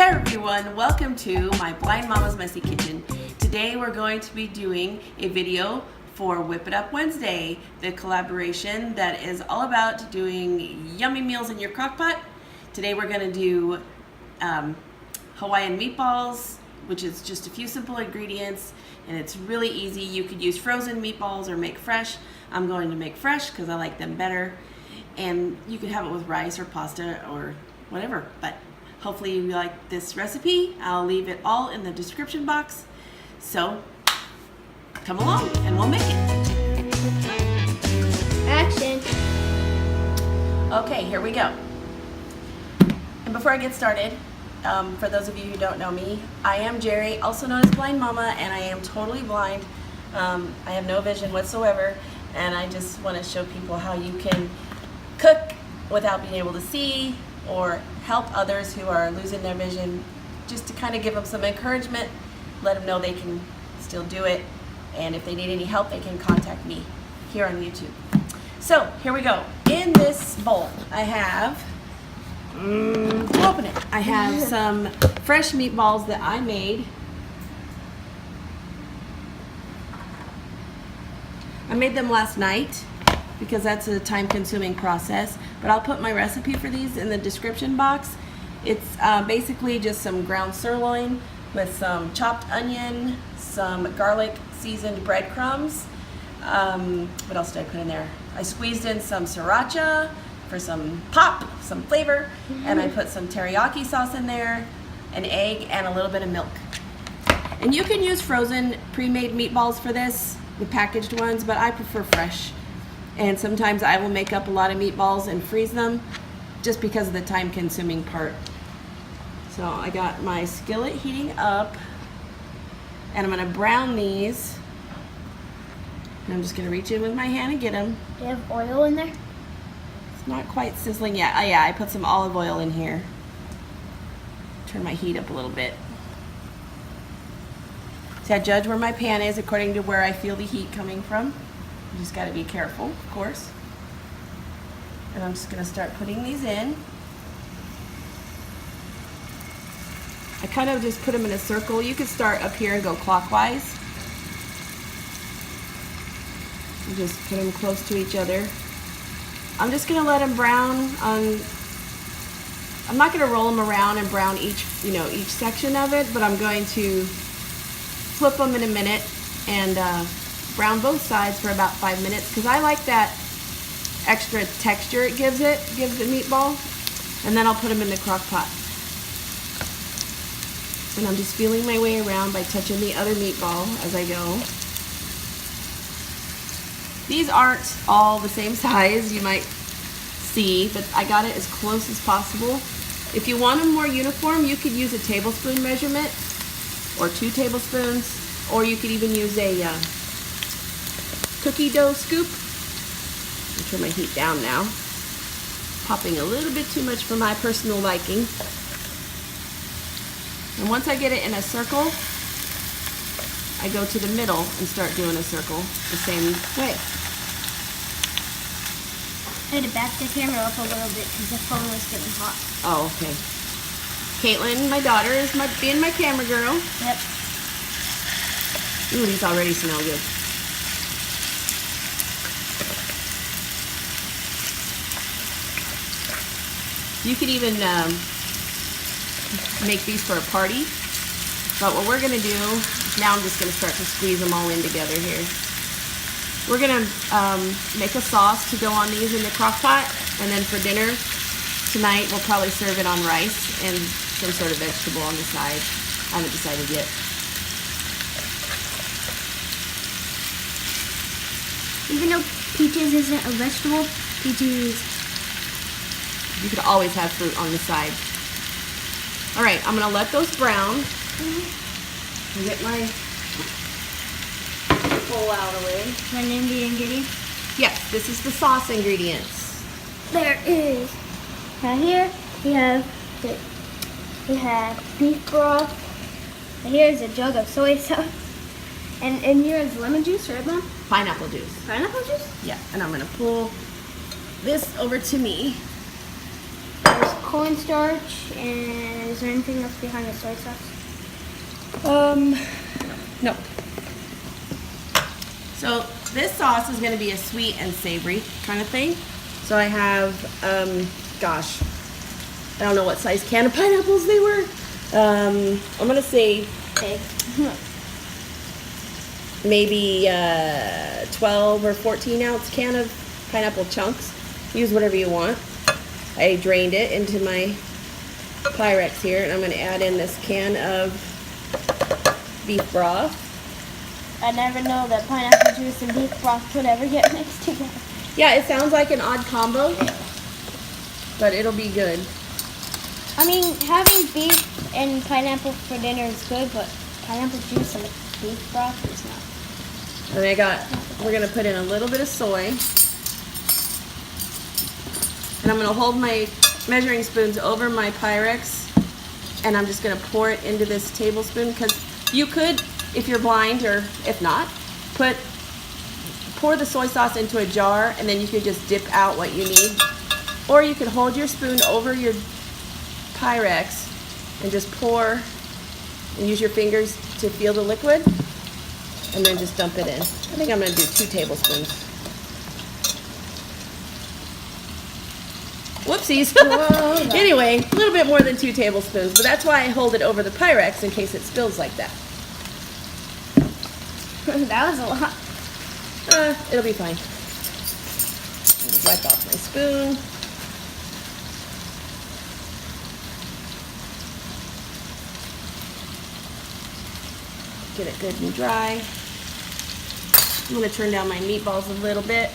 Hey everyone, welcome to my Blind Mama's Messy Kitchen. Today we're going to be doing a video for Whip It Up Wednesday, the collaboration that is all about doing yummy meals in your crock pot. Today we're going to do Hawaiian meatballs, which is just a few simple ingredients and it's really easy. You could use frozen meatballs or make fresh. I'm going to make fresh because I like them better, and you could have it with rice or pasta or whatever, but hopefully you like this recipe. I'll leave it all in the description box. So come along and we'll make it. Action. Okay, here we go. And before I get started, for those of you who don't know me, I am Jerry, also known as Blind Mama, and I am totally blind. I have no vision whatsoever, and I just want to show people how you can cook without being able to see, or help others who are losing their vision, just to kind of give them some encouragement, let them know they can still do it, and if they need any help they can contact me here on YouTube. So here we go. In this bowl I have, open it. I have some fresh meatballs that I made. I made them last night because that's a time-consuming process, but I'll put my recipe for these in the description box. It's basically just some ground sirloin with some chopped onion, some garlic seasoned breadcrumbs. What else did I put in there? I squeezed in some Sriracha for some pop, some flavor, and I put some teriyaki sauce in there, an egg, and a little bit of milk. And you can use frozen pre-made meatballs for this, the packaged ones, but I prefer fresh. And sometimes I will make up a lot of meatballs and freeze them just because of the time-consuming part. So I got my skillet heating up, and I'm going to brown these. And I'm just going to reach in with my hand and get them. Do you have oil in there? It's not quite sizzling yet. Oh yeah, I put some olive oil in here. Turn my heat up a little bit. So I judge where my pan is according to where I feel the heat coming from. You just got to be careful, of course. And I'm just going to start putting these in. I kind of just put them in a circle. You could start up here and go clockwise. And just put them close to each other. I'm just going to let them brown on. I'm not going to roll them around and brown each section of it, but I'm going to flip them in a minute and brown both sides for about 5 minutes because I like that extra texture it gives the meatball. And then I'll put them in the crock pot. And I'm just feeling my way around by touching the other meatball as I go. These aren't all the same size, you might see, but I got it as close as possible. If you want them more uniform, you could use a tablespoon measurement or 2 tablespoons, or you could even use a cookie dough scoop. I'll turn my heat down now. Popping a little bit too much for my personal liking. And once I get it in a circle, I go to the middle and start doing a circle the same way. I had to back the camera up a little bit because the phone was getting hot. Oh, okay. Caitlin, my daughter, is being my camera girl. Yep. Ooh, these already smell good. You could even make these for a party. But what we're going to do, now I'm just going to start to squeeze them all in together here. We're going to make a sauce to go on these in the crock pot, and then for dinner tonight we'll probably serve it on rice and some sort of vegetable on the side. I haven't decided yet. Even though peaches isn't a vegetable, peaches... You could always have fruit on the side. All right, I'm going to let those brown. I'll get my bowl out of the way. My name the ingredient? Yes, this is the sauce ingredients. There is. Right here we have beef broth. And here's a jug of soy sauce. And here is lemon juice, right, Mom? Pineapple juice. Pineapple juice? Yeah, and I'm going to pull this over to me. There's cornstarch, and is there anything else behind the soy sauce? No. So this sauce is going to be a sweet and savory kind of thing. So I have, gosh, I don't know what size can of pineapples they were. I'm going to say Big. maybe 12 or 14 ounce can of pineapple chunks. Use whatever you want. I drained it into my Pyrex here, and I'm going to add in this can of beef broth. I never know that pineapple juice and beef broth could ever get mixed together. Yeah, it sounds like an odd combo, but it'll be good. I mean, having beef and pineapple for dinner is good, but pineapple juice and beef broth is not. And we're going to put in a little bit of soy. And I'm going to hold my measuring spoons over my Pyrex, and I'm just going to pour it into this tablespoon, because you could, if you're blind, or if not, pour the soy sauce into a jar, and then you could just dip out what you need. Or you could hold your spoon over your Pyrex and just pour and use your fingers to feel the liquid, and then just dump it in. I think I'm going to do 2 tablespoons. Whoopsies. Anyway, a little bit more than 2 tablespoons, but that's why I hold it over the Pyrex in case it spills like that. That was a lot. It'll be fine. Just wipe off my spoon. Get it good and dry. I'm going to turn down my meatballs a little bit.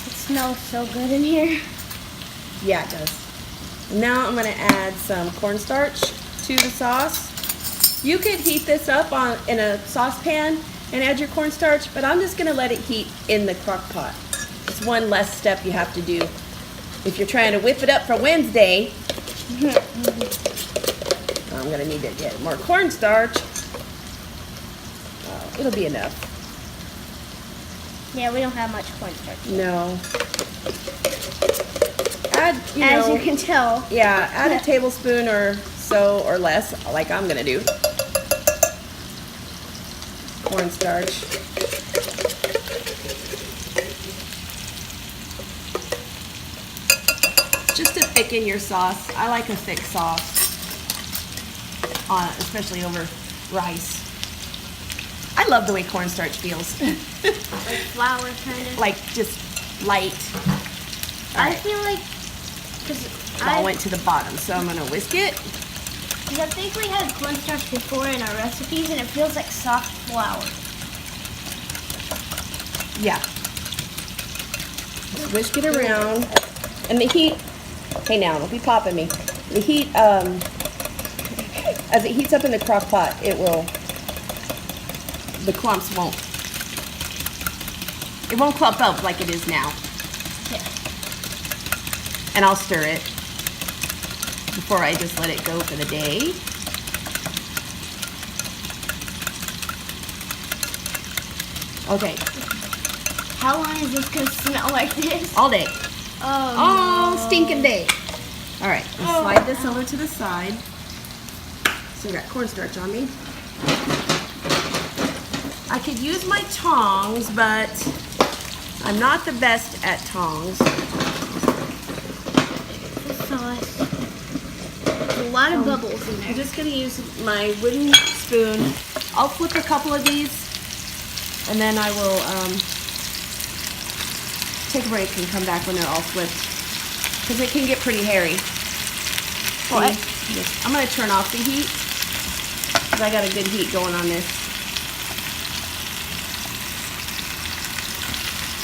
It smells so good in here. Yeah, it does. Now I'm going to add some cornstarch to the sauce. You could heat this up in a saucepan and add your cornstarch, but I'm just going to let it heat in the crock pot. It's one less step you have to do. If you're trying to whip it up for Wednesday, I'm going to need to get more cornstarch. It'll be enough. Yeah, we don't have much cornstarch. No. Add, As you can tell. Yeah, add a tablespoon or so or less, like I'm going to do. Cornstarch. Just to thicken your sauce. I like a thick sauce, especially over rice. I love the way cornstarch feels. Like flour, kind of. Like just light. I feel like, because It all went to the bottom, so I'm going to whisk it. I think we had cornstarch before in our recipes, and it feels like soft flour. Yeah. Just whisk it around. And the heat, hey now, don't be popping me. The heat, as it heats up in the crock pot, the clumps won't clump up like it is now. Yeah. And I'll stir it before I just let it go for the day. Okay. How long is this going to smell like this? All day. Oh, All no. stinking day. All right, let's slide this over to the side. So I got cornstarch on me. I could use my tongs, but I'm not the best at tongs. The sauce. There's a lot of bubbles in I'm there. just gonna use my wooden spoon. I'll flip a couple of these, and then I will take a break and come back when they're all flipped, because it can get pretty hairy. What? See, I'm gonna turn off the heat, because I got a good heat going on this.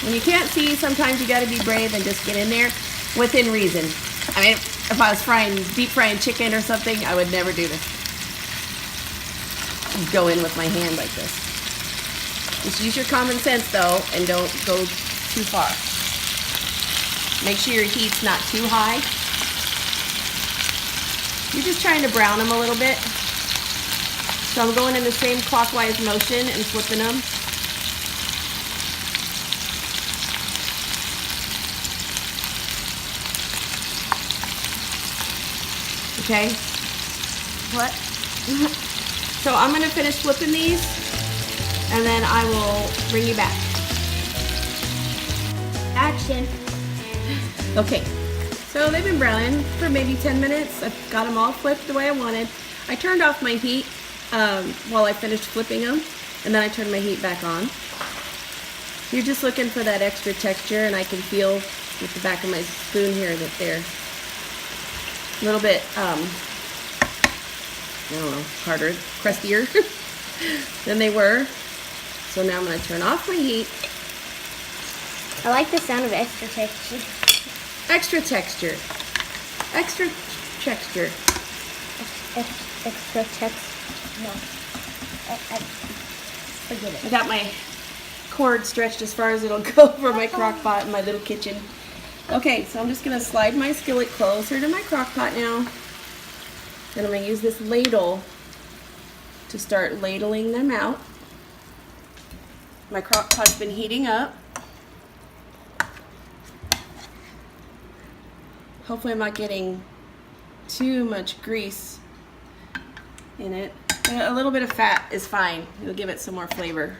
When you can't see, sometimes you got to be brave and just get in there within reason. I mean, if I was deep frying chicken or something, I would never do this. Just go in with my hand like this. Just use your common sense though, and don't go too far. Make sure your heat's not too high. You're just trying to brown them a little bit. So I'm going in the same clockwise motion and flipping them. Okay? What? So I'm gonna finish flipping these and then I will bring you back. Action. Okay, so they've been browning for maybe 10 minutes. I've got them all flipped the way I wanted. I turned off my heat while I finished flipping them, and then I turned my heat back on. You're just looking for that extra texture, and I can feel with the back of my spoon here that they're a little bit, I don't know, harder, crustier than they were. So now I'm going to turn off my heat. I like the sound of extra texture. Extra texture. Extra texture. Extra texture. No. Forget it. I got my cord stretched as far as it'll go for my crock pot in my little kitchen. Okay, so I'm just going to slide my skillet closer to my crock pot now. And I'm going to use this ladle to start ladling them out. My crock pot's been heating up. Hopefully I'm not getting too much grease in it. A little bit of fat is fine. It'll give it some more flavor.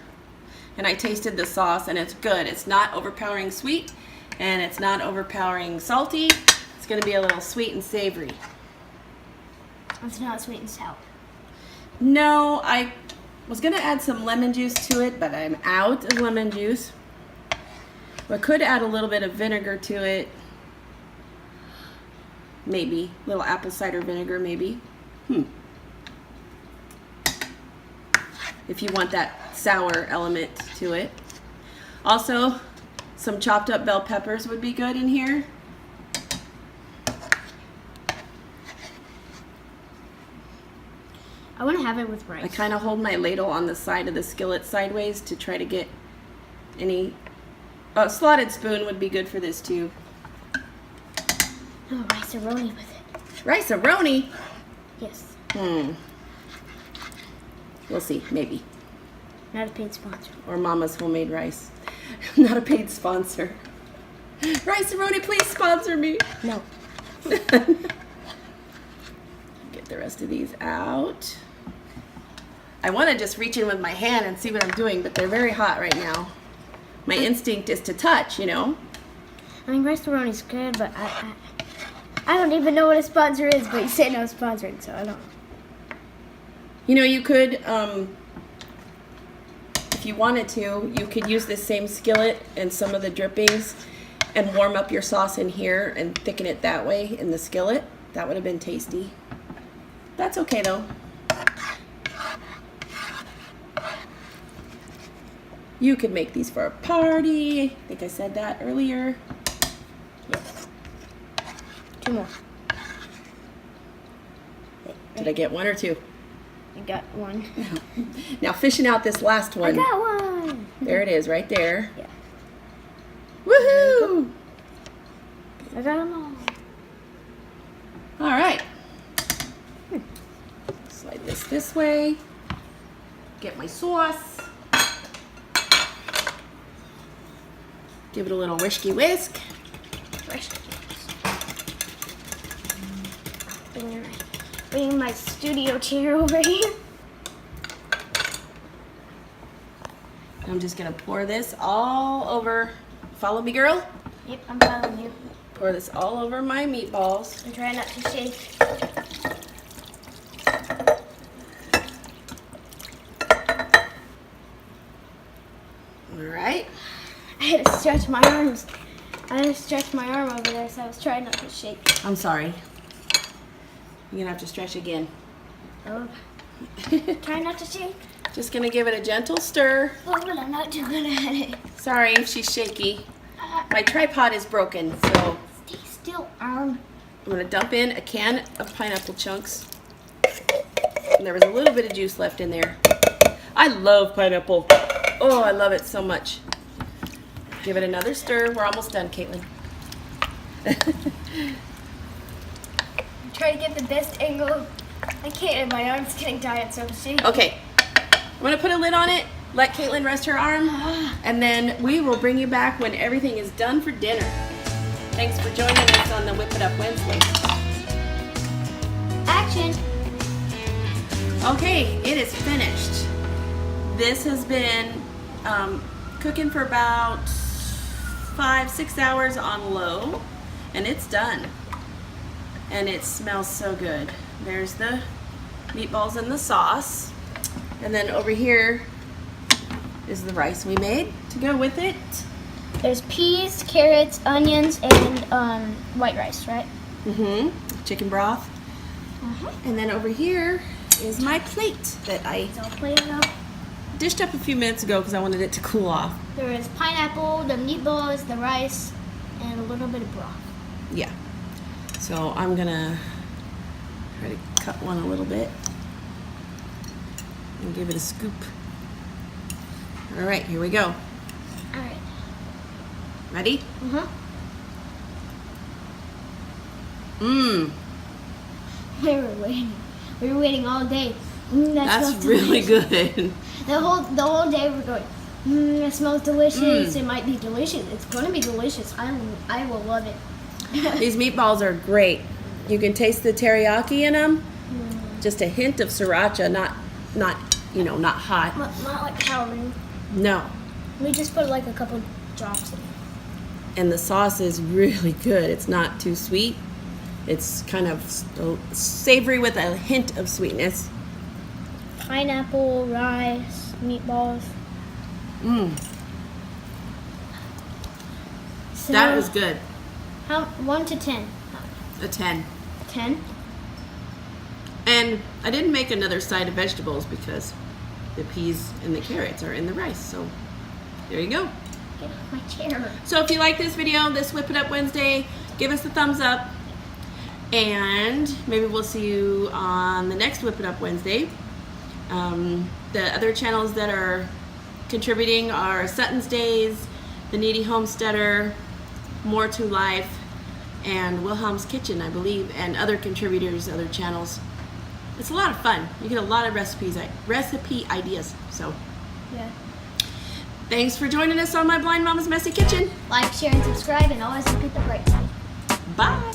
And I tasted the sauce and it's good. It's not overpowering sweet and it's not overpowering salty. It's going to be a little sweet and savory. It's not sweet and sour. No, I was going to add some lemon juice to it, but I'm out of lemon juice. I could add a little bit of vinegar to it. Maybe. A little apple cider vinegar, maybe. If you want that sour element to it. Also, some chopped up bell peppers would be good in here. I want to have it with rice. I kind of hold my ladle on the side of the skillet sideways to try to get any... A slotted spoon would be good for this too. Oh, rice-a-roni with it. Rice-a-roni? Yes. We'll see, maybe. Not a paid sponsor. Or Mama's Homemade Rice. Not a paid sponsor. Rice-a-roni, please sponsor me. No. Get the rest of these out. I want to just reach in with my hand and see what I'm doing, but they're very hot right now. My instinct is to touch, you know? I mean, rice-a-roni's good, but I don't even know what a sponsor is, but you say no sponsoring, so I don't know. You know, you could, if you wanted to, you could use this same skillet and some of the drippings and warm up your sauce in here and thicken it that way in the skillet. That would have been tasty. That's okay though. You could make these for a party. I think I said that earlier. Yes. 2 more. Did I get 1 or 2? I got 1. Now fishing out this last I one. got 1. There it is, right there. Yeah. Woohoo! I got them all. All right. Slide this way. Get my sauce. Give it a little whisky whisk. Bring my studio chair over here. I'm just gonna pour this all over. Follow me, girl. Yep, I'm following you. Pour this all over my meatballs. And try not to shake. All right. I had to stretch my arms. I had to stretch my arm over there, so I was trying not to shake. I'm sorry. You're gonna have to stretch again. Oh. Try not to shake. Just gonna give it a gentle stir. Oh, but I'm not too good at it. Sorry if she's shaky. My tripod is broken, so Stay still, arm. I'm gonna dump in a can of pineapple chunks. And there was a little bit of juice left in there. I love pineapple. Oh, I love it so much. Give it another stir. We're almost done, Caitlin. Try to get the best angle. I can't, and my arm's getting tired, so I'm shaking. Okay, I'm gonna put a lid on it, let Caitlin rest her arm, and then we will bring you back when everything is done for dinner. Thanks for joining us on the Whip It Up Wednesday. action. Okay, it is finished. This has been cooking for about 5-6 hours on low, and it's done. And it smells so good. There's the meatballs and the sauce. And then over here is the rice we made to go with it. There's peas, carrots, onions, and white rice, right? Chicken broth. And then over here is my plate that I So I'll plate it up. dished up a few minutes ago because I wanted it to cool off. There is pineapple, the meatballs, the rice, and a little bit of broth. Yeah. So I'm gonna try to cut one a little bit and give it a scoop. All right, here we go. All right. Ready? We were waiting. We were waiting all day. That That's smells really delicious. good. The whole day we're going. It smells delicious. It might be delicious. It's going to be delicious. I will love it. These meatballs are great. You can taste the teriyaki in them. Just a hint of sriracha, not hot. Not like powdered. No. We just put like a couple drops in. And the sauce is really good. It's not too sweet. It's kind of savory with a hint of sweetness. Pineapple, rice, meatballs. So That was good. How 1 to 10? A 10. 10. And I didn't make another side of vegetables because the peas and the carrots are in the rice. So there you go. Get off my chair. So if you like this video, this Whip It Up Wednesday, give us a thumbs up. And maybe we'll see you on the next Whip It Up Wednesday. The other channels that are contributing are Sutton's Days, The Needy Homesteader, More to Life, and Wilhelm's Kitchen, I believe, and other contributors, other channels. It's a lot of fun. You get a lot of recipe ideas. So Yeah. thanks for joining us on my Blind Mama's Messy Kitchen. Like, share, and subscribe, and always look at the bright side. Bye.